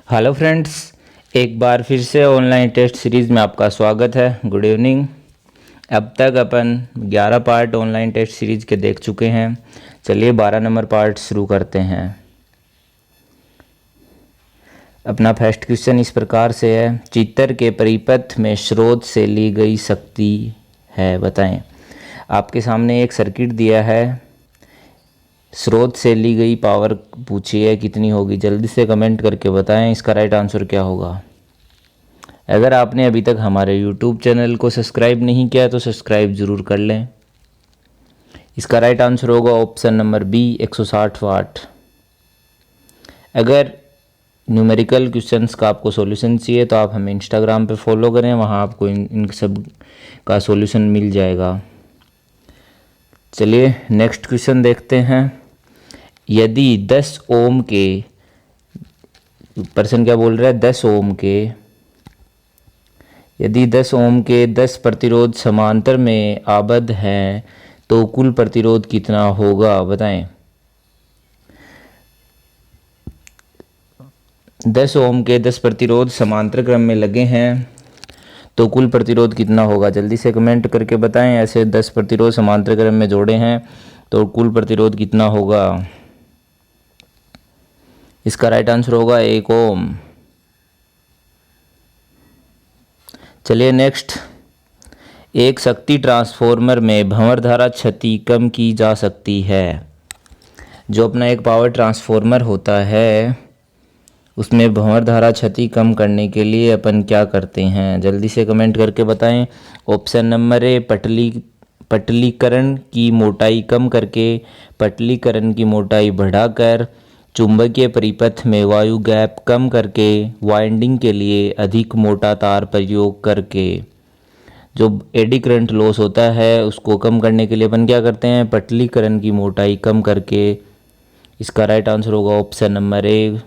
Hello friends, एक बार फिर से ऑनलाइन टेस्ट सीरीज़ में आपका स्वागत है। Good evening. अब तक अपन 11 पार्ट ऑनलाइन टेस्ट सीरीज़ के देख चुके हैं। चलिए 12 नंबर पार्ट शुरू करते हैं। अपना फर्स्ट क्वेश्चन इस प्रकार से है, चित्र के परिपथ में स्रोत से ली गई शक्ति है, बताएं। आपके सामने एक सर्किट दिया है, स्रोत से ली गई पावर पूछी है कितनी होगी। जल्दी से कमेंट करके बताएं इसका राइट आंसर क्या होगा। अगर आपने अभी तक हमारे YouTube चैनल को सब्सक्राइब नहीं किया तो सब्सक्राइब ज़रूर कर लें। इसका राइट आंसर होगा ऑप्शन नंबर बी, 160 वाट। अगर न्यूमेरिकल क्वेश्चंस का आपको सॉल्यूशन चाहिए तो आप हमें इंस्टाग्राम पे फॉलो करें, वहाँ आपको इन सब का सॉल्यूशन मिल जाएगा। चलिए नेक्स्ट क्वेश्चन देखते हैं। यदि 10 ओम के पर्सन क्या बोल रहा है, 10 ओम के यदि 10 ओम के 10 प्रतिरोध समांतर में आबद्ध हैं तो कुल प्रतिरोध कितना होगा, बताएं। 10 ओम के 10 प्रतिरोध समांतर क्रम में लगे हैं तो कुल प्रतिरोध कितना होगा। जल्दी से कमेंट करके बताएं। ऐसे 10 प्रतिरोध समांतर क्रम में जोड़े हैं तो कुल प्रतिरोध कितना होगा। इसका राइट आंसर होगा 1 ओम। चलिए नेक्स्ट, एक शक्ति ट्रांसफॉर्मर में भंवर धारा क्षति कम की जा सकती है। जो अपना एक पावर ट्रांसफॉर्मर होता है उसमें भंवर धारा क्षति कम करने के लिए अपन क्या करते हैं, जल्दी से कमेंट करके बताएं। ऑप्शन नंबर ए, पटलीकरण की मोटाई कम करके, पटलीकरण की मोटाई बढ़ाकर, चुंबकीय परिपथ में वायु गैप कम करके, वाइंडिंग के लिए अधिक मोटा तार प्रयोग करके। जो एडी करंट लॉस होता है उसको कम करने के लिए अपन क्या करते हैं, पटलीकरण की मोटाई कम करके। इसका राइट आंसर होगा ऑप्शन नंबर ए।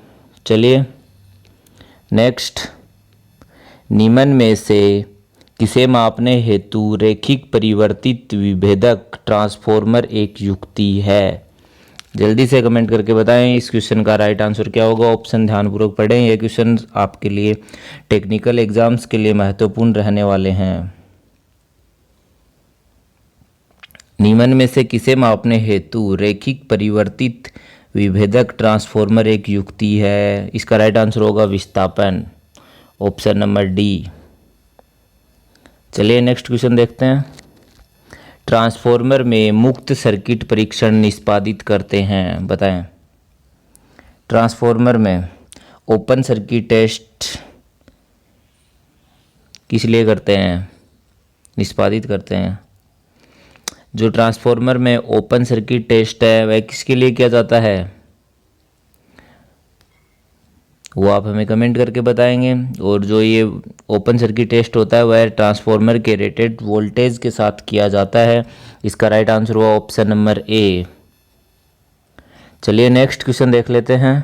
चलिए नेक्स्ट, निम्न में से किसे मापने हेतु रैखिक परिवर्तित विभेदक ट्रांसफॉर्मर एक युक्ति है। जल्दी से कमेंट करके बताएं इस क्वेश्चन का राइट आंसर क्या होगा। ऑप्शन ध्यानपूर्वक पढ़ें, ये क्वेश्चन आपके लिए टेक्निकल एग्जाम्स के लिए महत्वपूर्ण रहने वाले हैं। निम्न में से किसे मापने हेतु रैखिक परिवर्तित विभेदक ट्रांसफॉर्मर एक युक्ति है। इसका राइट आंसर होगा विस्थापन, ऑप्शन नंबर डी। चलिए नेक्स्ट क्वेश्चन देखते हैं। ट्रांसफॉर्मर में मुक्त सर्किट परीक्षण निष्पादित करते हैं, बताएं। ट्रांसफॉर्मर में ओपन सर्किट टेस्ट किस लिए करते हैं, निष्पादित करते हैं। जो ट्रांसफॉर्मर में ओपन सर्किट टेस्ट है वह किसके लिए किया जाता है, वो आप हमें कमेंट करके बताएंगे। और जो ये ओपन सर्किट टेस्ट होता है वह ट्रांसफॉर्मर के रेटेड वोल्टेज के साथ किया जाता है। इसका राइट आंसर हुआ ऑप्शन नंबर ए। चलिए नेक्स्ट क्वेश्चन देख लेते हैं।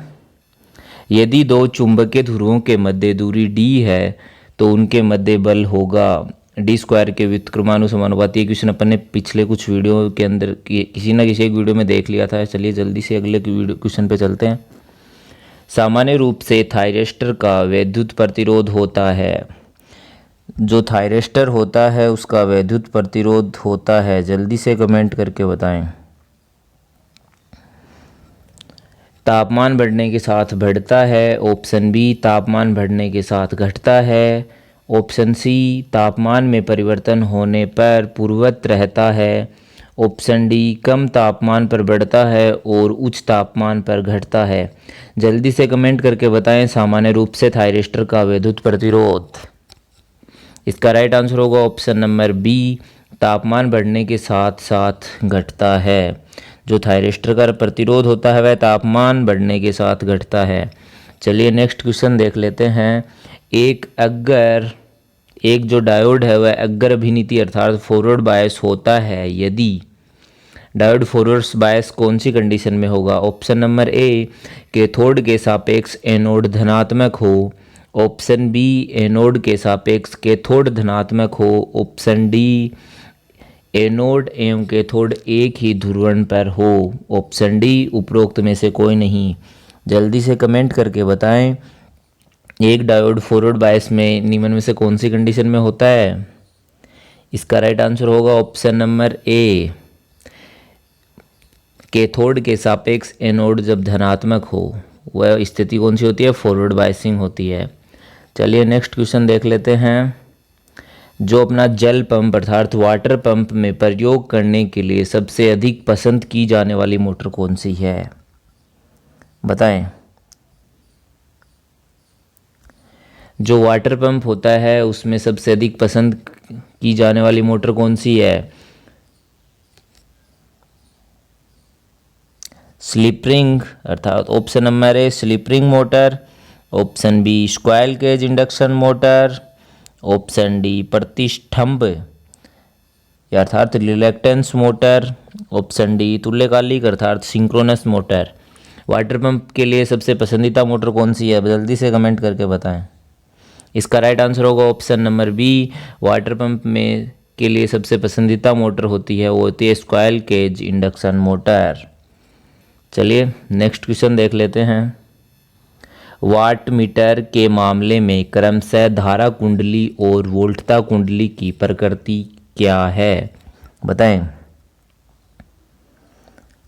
यदि दो चुंबकीय ध्रुवों के मध्य दूरी d है तो उनके मध्य बल होगा d² के व्युत्क्रमानुसमानुपाती। क्वेश्चन अपन ने पिछले कुछ वीडियो के अंदर किसी न किसी एक वीडियो में देख लिया था। चलिए जल्दी से अगले क्वेश्चन पे चलते हैं। सामान्य रूप से थायरिस्टर का वैद्युत प्रतिरोध होता है। जो थायरिस्टर होता है उसका वैद्युत प्रतिरोध होता है, जल्दी से कमेंट करके बताएं। तापमान बढ़ने के साथ बढ़ता है, ऑप्शन बी तापमान बढ़ने के साथ घटता है, ऑप्शन सी तापमान में परिवर्तन होने पर पूर्ववत रहता है, ऑप्शन डी कम तापमान पर बढ़ता है और उच्च तापमान पर घटता है। जल्दी से कमेंट करके बताएं सामान्य रूप से थायरिस्टर का वैद्युत प्रतिरोध। इसका राइट आंसर होगा ऑप्शन नंबर बी, तापमान बढ़ने के साथ साथ घटता है। जो थायरिस्टर का प्रतिरोध होता है वह तापमान बढ़ने के साथ घटता है। चलिए नेक्स्ट क्वेश्चन देख लेते हैं। एक जो डायोड है वह अग्र अभिनीति अर्थात फॉरवर्ड बायस होता है यदि डायोड फॉरवर्ड बायस कौन सी कंडीशन में होगा। ऑप्शन नंबर ए, कैथोड के सापेक्ष एनोड धनात्मक हो, ऑप्शन बी एनोड के सापेक्ष कैथोड धनात्मक हो, ऑप्शन डी एनोड एवं कैथोड एक ही ध्रुवण पर हो, ऑप्शन डी उपरोक्त में से कोई नहीं। जल्दी से कमेंट करके बताएं एक डायोड फॉरवर्ड बायस में निम्न में से कौन सी कंडीशन में होता है? इसका राइट आंसर होगा ऑप्शन नंबर ए, कैथोड के सापेक्ष एनोड जब धनात्मक हो, वह स्थिति कौन सी होती है? फॉरवर्ड बायसिंग होती है। चलिए नेक्स्ट क्वेश्चन देख लेते हैं। जो अपना जल पंप अर्थात वाटर पंप में प्रयोग करने के लिए सबसे अधिक पसंद की जाने वाली मोटर कौन सी है? बताएं। जो वाटर पंप होता है उसमें सबसे अधिक पसंद की जाने वाली मोटर कौन सी है? स्लिप रिंग अर्थात option number A slip ring motor, option B squirrel cage induction motor, option D प्रतिष्ठंभ अर्थात रिलैक्टेंस मोटर, ऑप्शन डी तुल्यकालिक अर्थात सिंक्रोनस मोटर। वाटर पंप के लिए सबसे पसंदीदा मोटर कौन सी है? जल्दी से कमेंट करके बताएं। इसका राइट आंसर होगा option number B, water pump में के लिए सबसे पसंदीदा मोटर होती है वो होती है स्क्वायल केज इंडक्शन मोटर। चलिए नेक्स्ट क्वेश्चन देख लेते हैं। वाट मीटर के मामले में क्रमशः धारा कुंडली और वोल्टता कुंडली की प्रकृति क्या है? बताएं।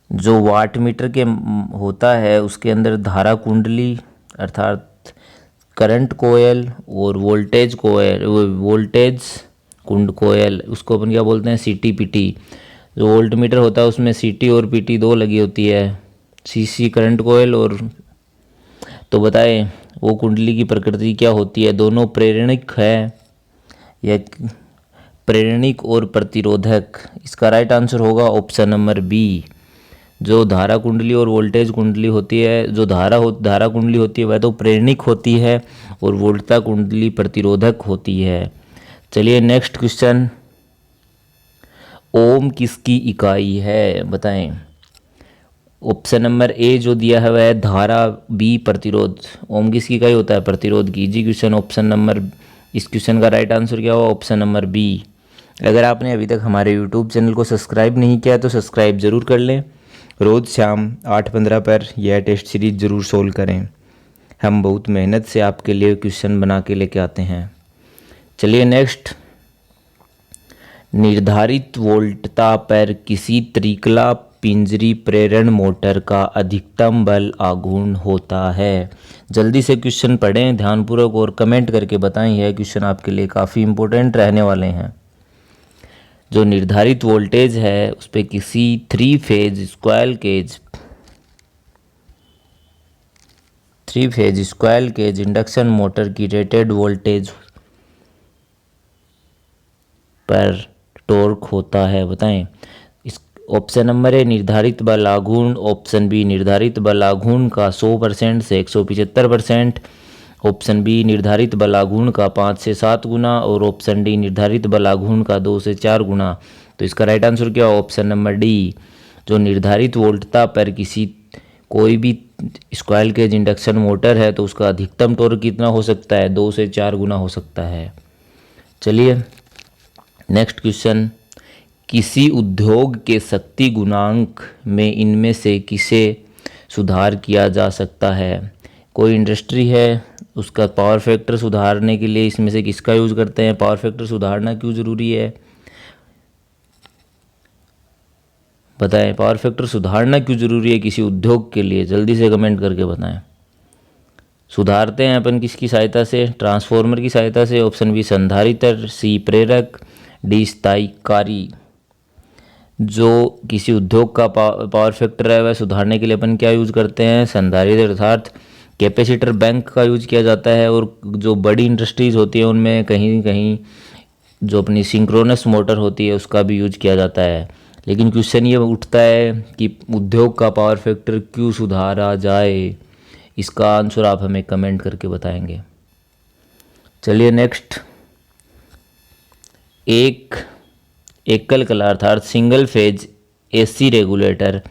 जो वाट मीटर के होता है उसके अंदर धारा कुंडली अर्थात करंट कोयल और वोल्टेज कुंड कोयल, उसको अपन क्या बोलते हैं? सीटी पीटी। जो वोल्ट मीटर होता है उसमें सीटी और पीटी दो लगी होती है, सीसी करंट कोयल और। तो बताएं वो कुंडली की प्रकृति क्या होती है? दोनों प्रेरणिक है या प्रेरणिक और प्रतिरोधक? इसका राइट आंसर होगा ऑप्शन नंबर बी। जो धारा कुंडली और वोल्टेज कुंडली होती है, जो धारा कुंडली होती है वह तो प्रेरणिक होती है और वोल्टता कुंडली प्रतिरोधक होती है। चलिए नेक्स्ट क्वेश्चन। ओम किसकी इकाई है? बताएं। ऑप्शन नंबर ए जो दिया है वह है धारा, बी प्रतिरोध। ओम किसकी इकाई होता है? प्रतिरोध की। जी क्वेश्चन ऑप्शन नंबर, इस क्वेश्चन का राइट आंसर क्या हुआ? Option number B. अगर आपने अभी तक हमारे यूट्यूब चैनल को सब्सक्राइब नहीं किया तो सब्सक्राइब ज़रूर कर लें। रोज़ शाम 8:15 पर यह टेस्ट सीरीज ज़रूर सोल्व करें। हम बहुत मेहनत से आपके लिए क्वेश्चन बना के लेके आते हैं। चलिए नेक्स्ट। निर्धारित वोल्टता पर किसी त्रिकला पिंजरी प्रेरण मोटर का अधिकतम बल आघूर्ण होता है। जल्दी से क्वेश्चन पढ़ें ध्यानपूर्वक और कमेंट करके बताएं। यह क्वेश्चन आपके लिए काफ़ी इम्पोर्टेंट रहने वाले हैं। जो निर्धारित वोल्टेज है उस पर किसी 3 फेज स्क्वायल केज इंडक्शन मोटर की रेटेड वोल्टेज पर टॉर्क होता है। बताएं। इस ऑप्शन नंबर ए निर्धारित बल आघूर्ण, ऑप्शन बी निर्धारित बल आघूर्ण का 100% से 175%, ऑप्शन बी निर्धारित बल आघूर्ण का 5 से 7 गुना और ऑप्शन डी निर्धारित बल आघूर्ण का 2 से 4 गुना। तो इसका राइट आंसर क्या है? Option number D. जो निर्धारित वोल्टता पर कोई भी स्क्वायल केज इंडक्शन मोटर है तो उसका अधिकतम टॉर्क कितना हो सकता है? 2 से 4 गुना हो सकता है। चलिए नेक्स्ट क्वेश्चन। किसी उद्योग के शक्ति गुणांक में इनमें से किसे सुधार किया जा सकता है? कोई इंडस्ट्री है उसका पावर फैक्टर सुधारने के लिए इसमें से किसका यूज़ करते हैं? पावर फैक्टर सुधारना क्यों ज़रूरी है? बताएं। पावर फैक्टर सुधारना क्यों ज़रूरी है किसी उद्योग के लिए? जल्दी से कमेंट करके बताएं। सुधारते हैं अपन किसकी सहायता से? ट्रांसफॉर्मर की सहायता से। ऑप्शन बी संधारित्र, सी प्रेरक, डी स्थायिकारी। जो किसी उद्योग का पावर फैक्टर है वह सुधारने के लिए अपन क्या यूज़ करते हैं? संधारित्र अर्थात कैपेसिटर बैंक का यूज किया जाता है। और जो बड़ी इंडस्ट्रीज़ होती है उनमें कहीं कहीं जो अपनी सिंक्रोनस मोटर होती है उसका भी यूज किया जाता है। लेकिन क्वेश्चन ये उठता है कि उद्योग का पावर फैक्टर क्यों सुधारा जाए? इसका आंसर आप हमें कमेंट करके बताएंगे। चलिए नेक्स्ट। एक एकल कला अर्थात सिंगल फेज एसी रेगुलेटर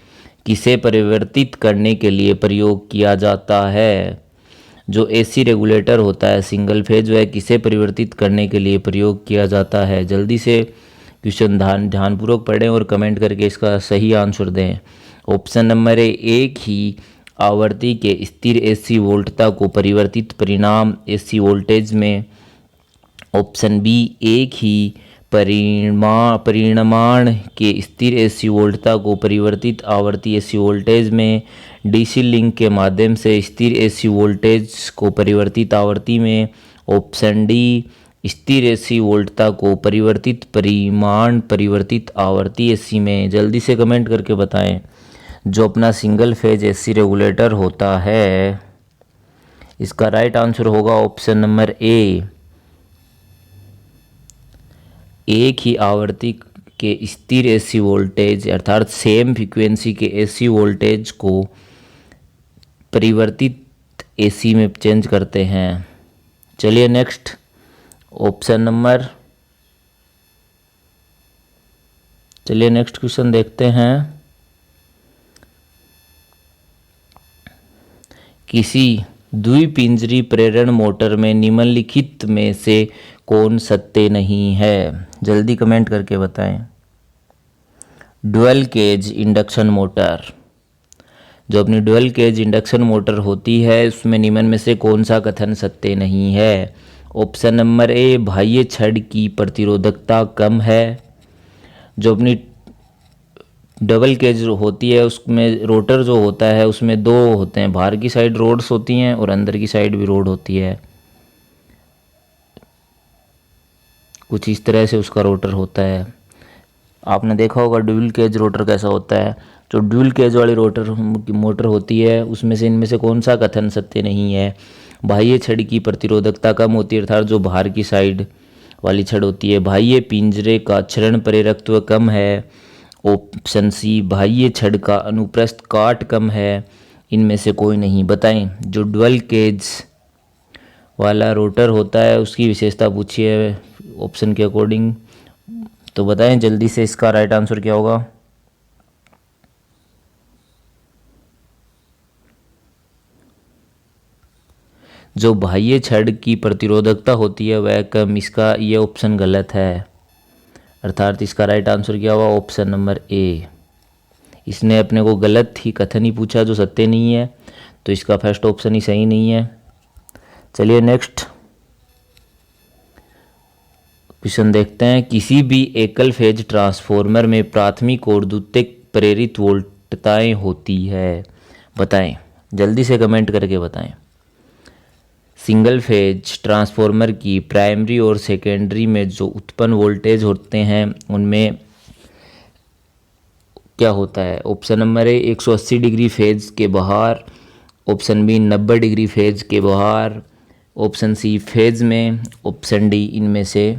किसे परिवर्तित करने के लिए प्रयोग किया जाता है? जो एसी रेगुलेटर होता है सिंगल फेज वह किसे परिवर्तित करने के लिए प्रयोग किया जाता है? जल्दी से क्वेश्चन ध्यानपूर्वक पढ़ें और कमेंट करके इसका सही आंसर दें। ऑप्शन नंबर ए एक ही आवृत्ति के स्थिर एसी वोल्टता को परिवर्तित परिणाम एसी वोल्टेज में। ऑप्शन बी, एक ही परिमाण के स्थिर एसी वोल्टता को परिवर्तित आवर्ती एसी वोल्टेज में। डीसी लिंक के माध्यम से स्थिर एसी वोल्टेज को परिवर्तित आवर्ती में। ऑप्शन डी, स्थिर एसी वोल्टता को परिवर्तित परिमाण परिवर्तित आवर्ती एसी में। जल्दी से कमेंट करके बताएं। जो अपना सिंगल फेज एसी रेगुलेटर होता है, इसका राइट आंसर होगा ऑप्शन नंबर ए, एक ही आवृत्ति के स्थिर एसी वोल्टेज अर्थात सेम फ्रीक्वेंसी के एसी वोल्टेज को परिवर्तित एसी में चेंज करते हैं। चलिए नेक्स्ट क्वेश्चन देखते हैं। किसी द्विपिंजरी प्रेरण मोटर में निम्नलिखित में से कौन सत्य नहीं है? जल्दी कमेंट करके बताएं। ड्यूल केज इंडक्शन मोटर, जो अपनी ड्यूल केज इंडक्शन मोटर होती है उसमें निम्न में से कौन सा कथन सत्य नहीं है? ऑप्शन नंबर ए, बाह्य छड़ की प्रतिरोधकता कम है। जो अपनी डबल केज होती है उसमें रोटर जो होता है उसमें दो होते हैं, बाहर की साइड रोड्स होती हैं और अंदर की साइड भी रोड होती है। कुछ इस तरह से उसका रोटर होता है। आपने देखा होगा ड्यूल केज रोटर कैसा होता है। जो ड्यूल केज वाली मोटर होती है उसमें से इनमें से कौन सा कथन सत्य नहीं है? बाह्य छड़ की प्रतिरोधकता कम होती है अर्थात जो बाहर की साइड वाली छड़ होती है। बाह्य पिंजरे का क्षरण प्रेरकत्व कम है। ऑप्शन सी, बाह्य छड़ का अनुप्रस्थ काट कम है। इनमें से कोई नहीं। बताएं। जो ड्यूल केज वाला रोटर होता है उसकी विशेषता पूछिए ऑप्शन के अकॉर्डिंग, तो बताएं जल्दी से इसका राइट आंसर क्या होगा? जो बाह्य छड़ की प्रतिरोधकता होती है वह कम, इसका ये ऑप्शन गलत है अर्थात इसका राइट आंसर क्या हुआ? ऑप्शन नंबर ए। इसने अपने को गलत ही कथन ही पूछा जो सत्य नहीं है, तो इसका फर्स्ट ऑप्शन ही सही नहीं है। चलिए नेक्स्ट क्वेश्चन देखते हैं। किसी भी एकल फेज ट्रांसफॉर्मर में प्राथमिक और द्वितीयक प्रेरित वोल्टताएं होती है। बताएं, जल्दी से कमेंट करके बताएं। सिंगल फेज ट्रांसफॉर्मर की प्राइमरी और सेकेंडरी में जो उत्पन्न वोल्टेज होते हैं उनमें क्या होता है? ऑप्शन नंबर ए, 180 डिग्री फेज के बाहर। ऑप्शन बी, 90 डिग्री फेज के बाहर। ऑप्शन सी, फेज में। ऑप्शन डी, इनमें से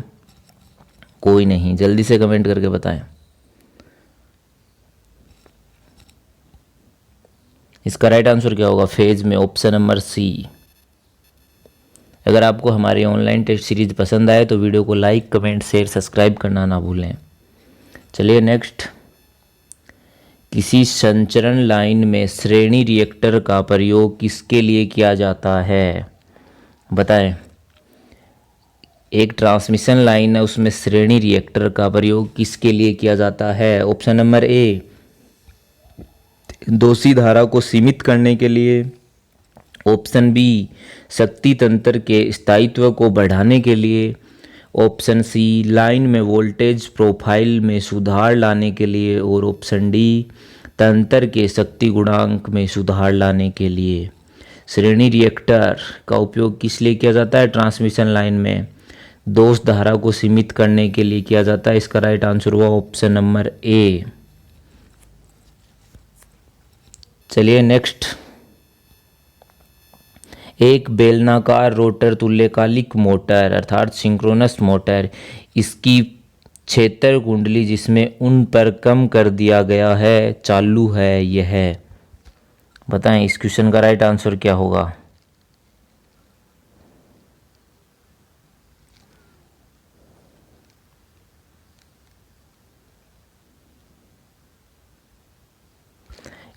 कोई नहीं। जल्दी से कमेंट करके बताएं। इसका राइट आंसर क्या होगा? फेज में, ऑप्शन नंबर सी। अगर आपको हमारी ऑनलाइन टेस्ट सीरीज पसंद आए तो वीडियो को लाइक, कमेंट, शेयर, सब्सक्राइब करना ना भूलें। चलिए नेक्स्ट। किसी संचरण लाइन में श्रेणी रिएक्टर का प्रयोग किसके लिए किया जाता है? बताएं। एक ट्रांसमिशन लाइन है उसमें श्रेणी रिएक्टर का प्रयोग किसके लिए किया जाता है? ऑप्शन नंबर ए, दोषी धारा को सीमित करने के लिए। ऑप्शन बी, शक्ति तंत्र के स्थायित्व को बढ़ाने के लिए। ऑप्शन सी, लाइन में वोल्टेज प्रोफाइल में सुधार लाने के लिए। और ऑप्शन डी, तंत्र के शक्ति गुणांक में सुधार लाने के लिए। श्रेणी रिएक्टर का उपयोग किस लिए किया जाता है? ट्रांसमिशन लाइन में दोष धारा को सीमित करने के लिए किया जाता है। इसका राइट आंसर हुआ ऑप्शन नंबर ए। चलिए नेक्स्ट। एक बेलनाकार रोटर तुल्यकालिक मोटर अर्थात सिंक्रोनस मोटर, इसकी क्षेत्र कुंडली जिसमें उन पर कम कर दिया गया है चालू है, यह है। बताएं इस क्वेश्चन का राइट आंसर क्या होगा?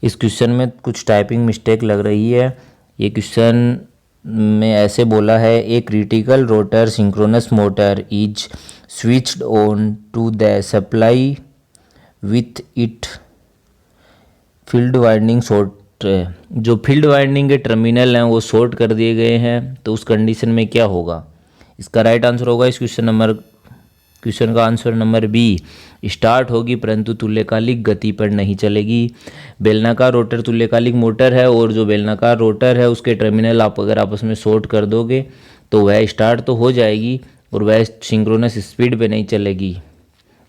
इस क्वेश्चन में कुछ टाइपिंग मिस्टेक लग रही है। ये क्वेश्चन में ऐसे बोला है, a critical rotor synchronous motor is switched on to the supply with it field winding जो फील्ड वाइंडिंग के टर्मिनल हैं वो शॉर्ट कर दिए गए हैं, तो उस कंडीशन में क्या होगा? इसका राइट आंसर होगा इस क्वेश्चन का आंसर नंबर बी, स्टार्ट होगी परंतु तुल्यकालिक गति पर नहीं चलेगी। बेलनाकार रोटर तुल्यकालिक मोटर है और जो बेलनाकार रोटर है उसके टर्मिनल आप अगर आपस में शॉर्ट कर दोगे तो वह स्टार्ट तो हो जाएगी और वह सिंक्रोनस स्पीड पे नहीं चलेगी।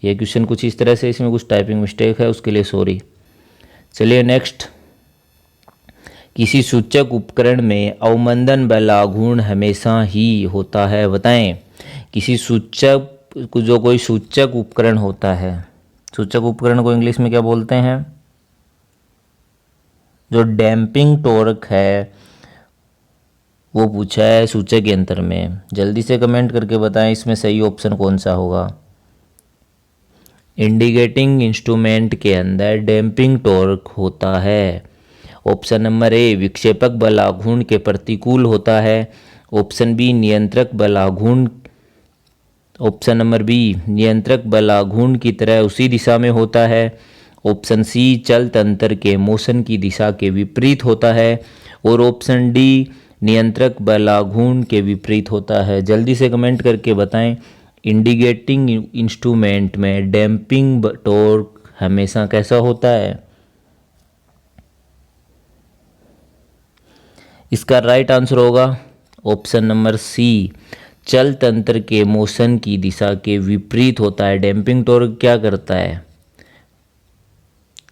यह क्वेश्चन कुछ इस तरह से, इसमें कुछ टाइपिंग मिस्टेक है, उसके लिए सॉरी। चलिए नेक्स्ट, किसी सूचक उपकरण में अवमंदन बल आघूर्ण हमेशा ही होता है, बताएं। किसी सूचक, जो कोई सूचक उपकरण होता है, सूचक उपकरण को इंग्लिश में क्या बोलते हैं? जो डैम्पिंग टॉर्क है वो पूछा है सूचक यंत्र में। जल्दी से कमेंट करके बताएं इसमें सही ऑप्शन कौन सा होगा। इंडिकेटिंग इंस्ट्रूमेंट के अंदर डैम्पिंग टॉर्क होता है। ऑप्शन नंबर ए विक्षेपक बल आघूर्ण के प्रतिकूल होता है। ऑप्शन बी नियंत्रक बल आघूर्ण, ऑप्शन नंबर बी नियंत्रक बल आघूर्ण की तरह उसी दिशा में होता है। ऑप्शन सी चल तंत्र के मोशन की दिशा के विपरीत होता है और ऑप्शन डी नियंत्रक बल आघूर्ण के विपरीत होता है। जल्दी से कमेंट करके बताएं इंडिकेटिंग इंस्ट्रूमेंट में डैम्पिंग टॉर्क हमेशा कैसा होता है? इसका राइट आंसर होगा ऑप्शन नंबर सी, चल तंत्र के मोशन की दिशा के विपरीत होता है। डैम्पिंग टॉर्क क्या करता है?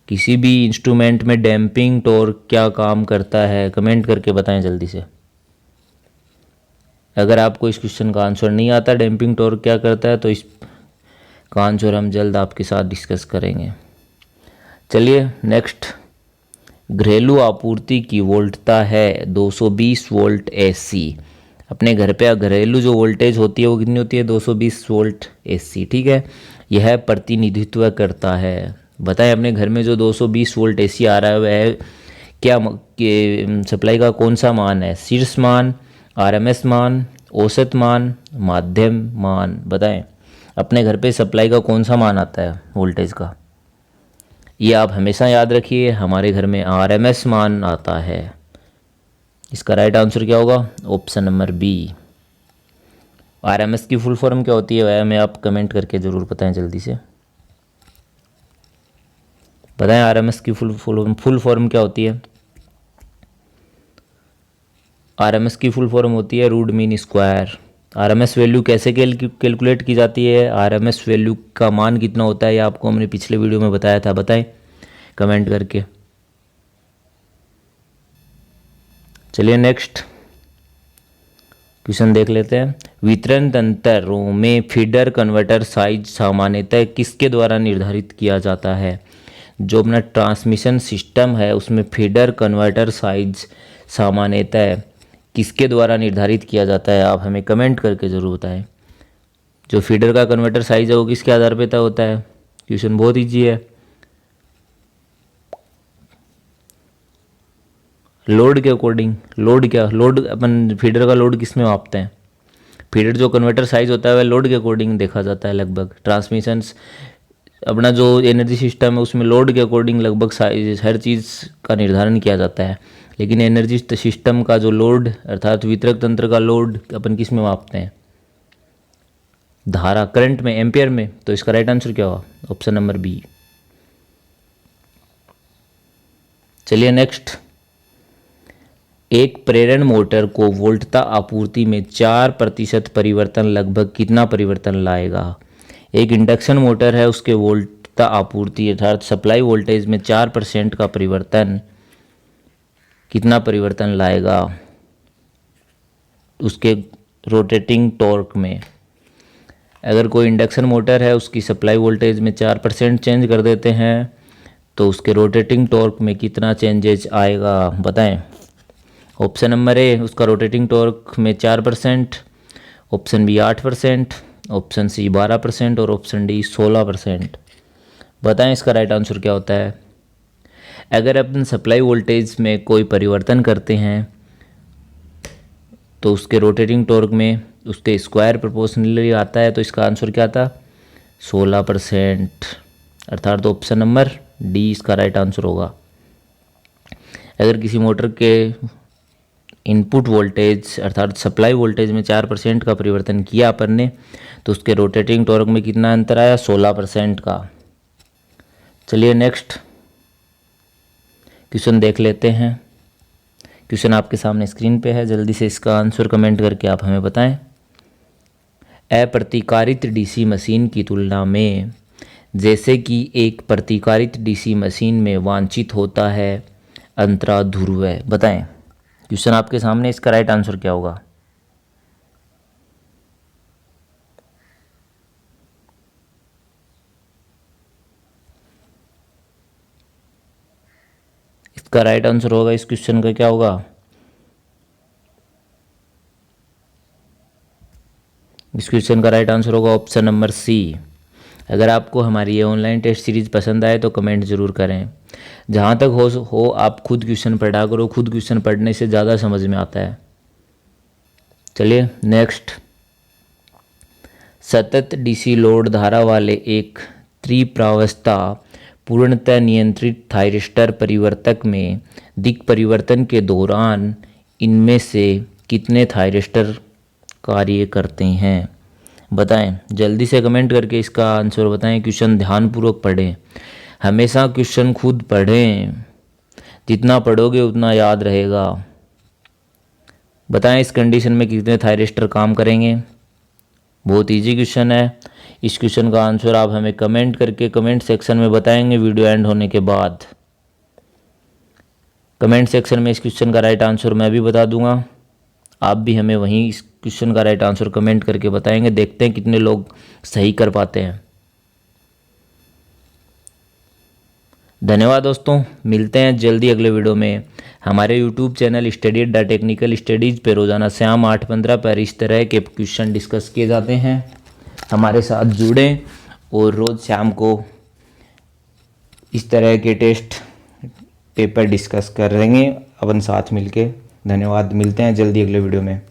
किसी भी इंस्ट्रूमेंट में डैम्पिंग टॉर्क क्या काम करता है? कमेंट करके बताएं जल्दी से। अगर आपको इस क्वेश्चन का आंसर नहीं आता डैम्पिंग टॉर्क क्या करता है, तो इस का आंसर हम जल्द आपके साथ डिस्कस करेंगे। चलिए नेक्स्ट, घरेलू आपूर्ति की वोल्टता है 220 वोल्ट एसी। अपने घर पे घरेलू जो वोल्टेज होती है वो कितनी होती है? 220 वोल्ट एसी, ठीक है। यह प्रतिनिधित्व करता है, बताएं अपने घर में जो 220 वोल्ट एसी आ रहा है वह क्या सप्लाई का कौन सा मान है? शीर्ष मान, आरएमएस मान, औसत मान, माध्यम मान, बताएं अपने घर पे सप्लाई का कौन सा मान आता है वोल्टेज का? ये आप हमेशा याद रखिए, हमारे घर में आरएमएस मान आता है। इसका राइट आंसर क्या होगा? Option number B. आरएमएस की फुल फॉर्म क्या होती है वह हमें आप कमेंट करके ज़रूर बताएं जल्दी से। बताएं आरएमएस की फुल फॉर्म क्या होती है? आरएमएस की फुल फॉर्म होती है root mean square. RMS value कैसे कैलकुलेट की जाती है? आरएमएस वैल्यू का मान कितना होता है ये आपको हमने पिछले वीडियो में बताया था, बताएं कमेंट करके। चलिए नेक्स्ट क्वेश्चन देख लेते हैं। वितरण तंत्रों में फीडर कन्वर्टर साइज सामान्यतः किसके द्वारा निर्धारित किया जाता है? जो अपना ट्रांसमिशन सिस्टम है उसमें फीडर कन्वर्टर साइज सामान्यतः किसके द्वारा निर्धारित किया जाता है? आप हमें कमेंट करके ज़रूर बताएं। जो फीडर का कन्वर्टर साइज है वो किसके आधार पर तय होता है? क्वेश्चन बहुत ईजी है। लोड के अकॉर्डिंग। लोड क्या? लोड अपन फीडर का लोड किस में मापते हैं? फीडर जो कन्वर्टर साइज होता है वह लोड के अकॉर्डिंग देखा जाता है लगभग। ट्रांसमिशन अपना जो एनर्जी सिस्टम है उसमें लोड के अकॉर्डिंग लगभग साइज हर चीज़ का निर्धारण किया जाता है, लेकिन एनर्जी सिस्टम का जो लोड अर्थात वितरक तंत्र का लोड अपन किस में मापते हैं? धारा, करंट में, एम्पियर में। तो इसका राइट आंसर क्या होगा? Option number B. चलिए नेक्स्ट, एक प्रेरण मोटर को वोल्टता आपूर्ति में 4% परिवर्तन लगभग कितना परिवर्तन लाएगा? एक इंडक्शन मोटर है उसके वोल्टता आपूर्ति अर्थात सप्लाई वोल्टेज में 4% का परिवर्तन कितना परिवर्तन लाएगा उसके रोटेटिंग टॉर्क में? अगर कोई इंडक्शन मोटर है उसकी सप्लाई वोल्टेज में 4% चेंज कर देते हैं तो उसके रोटेटिंग टॉर्क में कितना चेंजेज आएगा, बताएं। ऑप्शन नंबर ए उसका रोटेटिंग टॉर्क में 4%, ऑप्शन बी 8%, ऑप्शन सी 12% और ऑप्शन डी 16%। बताएं इसका राइट आंसर क्या होता है? अगर अपन सप्लाई वोल्टेज में कोई परिवर्तन करते हैं तो उसके रोटेटिंग टॉर्क में उसके स्क्वायर प्रोपोर्शनली आता है, तो इसका आंसर क्या था? 16%, अर्थात ऑप्शन नंबर डी इसका राइट आंसर होगा। अगर किसी मोटर के इनपुट वोल्टेज अर्थात सप्लाई वोल्टेज में 4% का परिवर्तन किया अपन ने, तो उसके रोटेटिंग टॉर्क में कितना अंतर आया? 16% का। चलिए नेक्स्ट क्वेश्चन देख लेते हैं। क्वेश्चन आपके सामने स्क्रीन पे है, जल्दी से इसका आंसर कमेंट करके आप हमें बताएं। अप्रतिकारित डीसी मशीन की तुलना में जैसे कि एक प्रतिकारित डीसी मशीन में वांछित होता है अंतरा ध्रुव। बताएं क्वेश्चन आपके सामने, इसका राइट आंसर क्या होगा? इसका राइट आंसर होगा इस क्वेश्चन का क्या होगा? इस क्वेश्चन का राइट आंसर होगा ऑप्शन नंबर सी। अगर आपको हमारी ये ऑनलाइन टेस्ट सीरीज पसंद आए तो कमेंट ज़रूर करें। जहाँ तक हो आप खुद क्वेश्चन पढ़ा करो, खुद क्वेश्चन पढ़ने से ज़्यादा समझ में आता है। चलिए नेक्स्ट, सतत डीसी लोड धारा वाले एक त्रिप्रावस्था पूर्णतः नियंत्रित थायरिस्टर परिवर्तक में दिक् परिवर्तन के दौरान इनमें से कितने थायरिस्टर कार्य करते हैं? बताएं, जल्दी से कमेंट करके इसका आंसर बताएं। क्वेश्चन ध्यानपूर्वक पढ़ें, हमेशा क्वेश्चन खुद पढ़ें, जितना पढ़ोगे उतना याद रहेगा। बताएं इस कंडीशन में कितने थायरिस्टर काम करेंगे? बहुत इजी क्वेश्चन है। इस क्वेश्चन का आंसर आप हमें कमेंट करके कमेंट सेक्शन में बताएंगे वीडियो एंड होने के बाद। कमेंट सेक्शन में इस क्वेश्चन का राइट आंसर मैं भी बता दूंगा, आप भी हमें वहीं इस क्वेश्चन का राइट आंसर कमेंट करके बताएंगे। देखते हैं कितने लोग सही कर पाते हैं। धन्यवाद दोस्तों, मिलते हैं जल्दी अगले वीडियो में। हमारे YouTube channel study the technical studies पे रोज़ाना शाम 8:15 पर इस तरह के क्वेश्चन डिस्कस किए जाते हैं। हमारे साथ जुड़ें और रोज़ शाम को इस तरह के टेस्ट पेपर डिस्कस करेंगे अपन साथ मिलके। धन्यवाद, मिलते हैं जल्दी अगले वीडियो में।